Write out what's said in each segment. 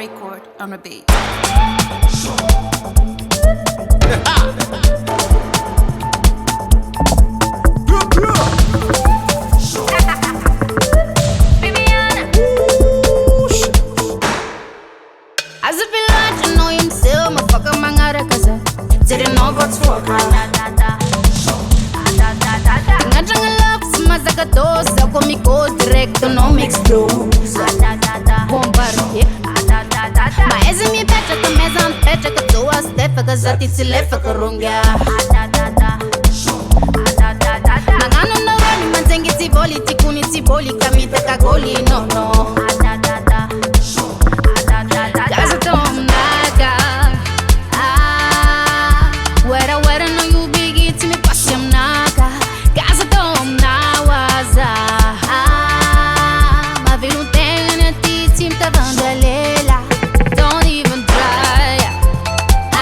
record on a beat. As if you like to know himself, my fucker mangara casa. Didn't know what's for Ngajanga love, smazaga dosa, comigo directo, não me explosa. Bombardier. Mas me pecha, que mesa pecha, que tu as tefa, que já te se lefa, que ronga. Mangano no rani, manzengi tiboli, tikuni tiboli, kamita kagoli, no no. Casa tão naga. Wera no you big it me passam naga. Casa tão na waza. Ma vi não tem na ti tim tá vandalela. Don't even try. I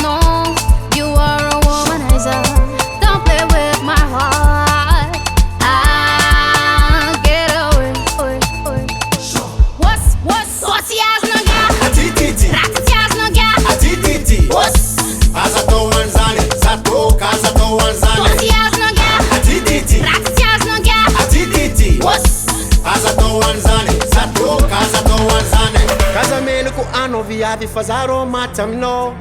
know you are a womanizer. Don't play with my heart. Get away. What's yas no ga? Atititi. Ratatias no ga? Atititi. Casa to wanzane, zato casa to wanzane. What's yas no ga? Atititi. Ratatias no ga? Atititi. Casa to wanzane, zato casa to wanzane. Casa meno ku ano viavi fazaro matamino.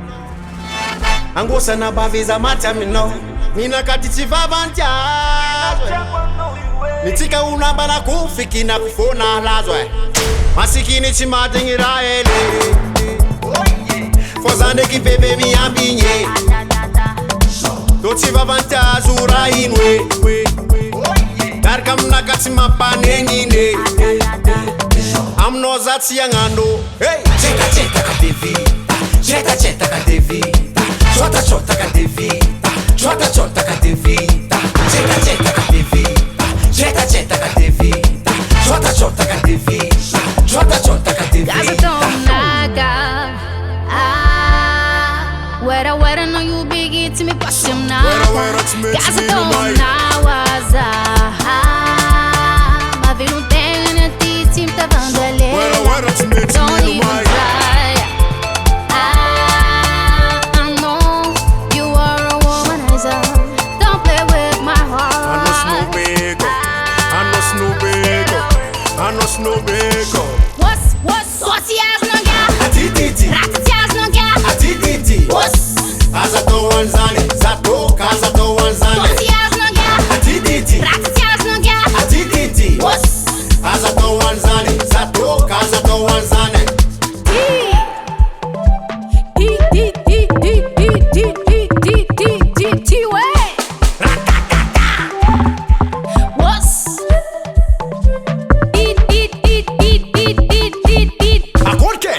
Angosa na baviza matamino. Mina katiti vavantiazwe. Nitika unabana kufiki na kufona lazwe. Masikini chimadingira ele. Fozande ki bebe mi ambinye. Doti vavantazura inwe. Darkam nakati mapanengine. Amno zati yangando. Hey! Cheta kadevita. Cheta kadevita. Chota kadevita. Chota kadevita. Cheta kadevita. Cheta kadevita. Chota kadevita. Chota kadevita. Casa tão naga. Wera no you big it me passam naga. Casa tão na waza. Ma vi não tem na ti tim tá vandalela. Don't even try. I know you are a womanizer. Don't play with my heart. What's yas no ga? Atititi. Ratatias no ga? Atititi. Casa to wanzane, zato casa to wanzane. What's yas no ga? Atititi. Ratatias no ga? Atititi. Casa to wanzane, zato casa to wanzane. Acorque?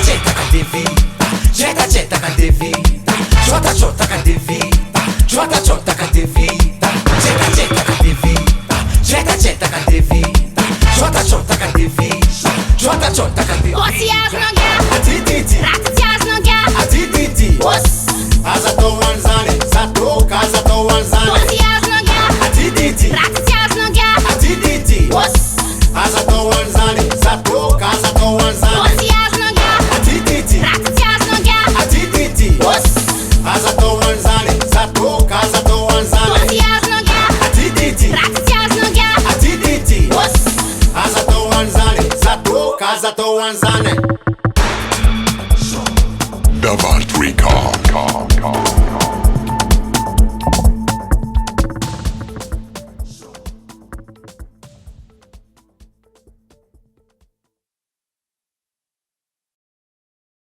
Cheta kadevita. Cheta kadevita. Chota kadevita. Chota kadevita. Cheta kadevita. Cheta kadevita. Chota kadevita. Chota kadevita. What's yas no ga? Atititi. Ratatias no ga? Atititi. Casa to wanzane, zato casa to wanzane. What's yas no ga? Atititi. Ratatias no ga? Atititi. Casa to wanzane, zato casa to wanzane. What's yas no ga? Atititi. Ratatias no ga? Atititi. Casa to wanzane, zato casa to wanzane. What's yas no ga? Atititi. Ratatias no ga? Atititi. Casa to wanzane, zato casa to wanzane. The Vault Record.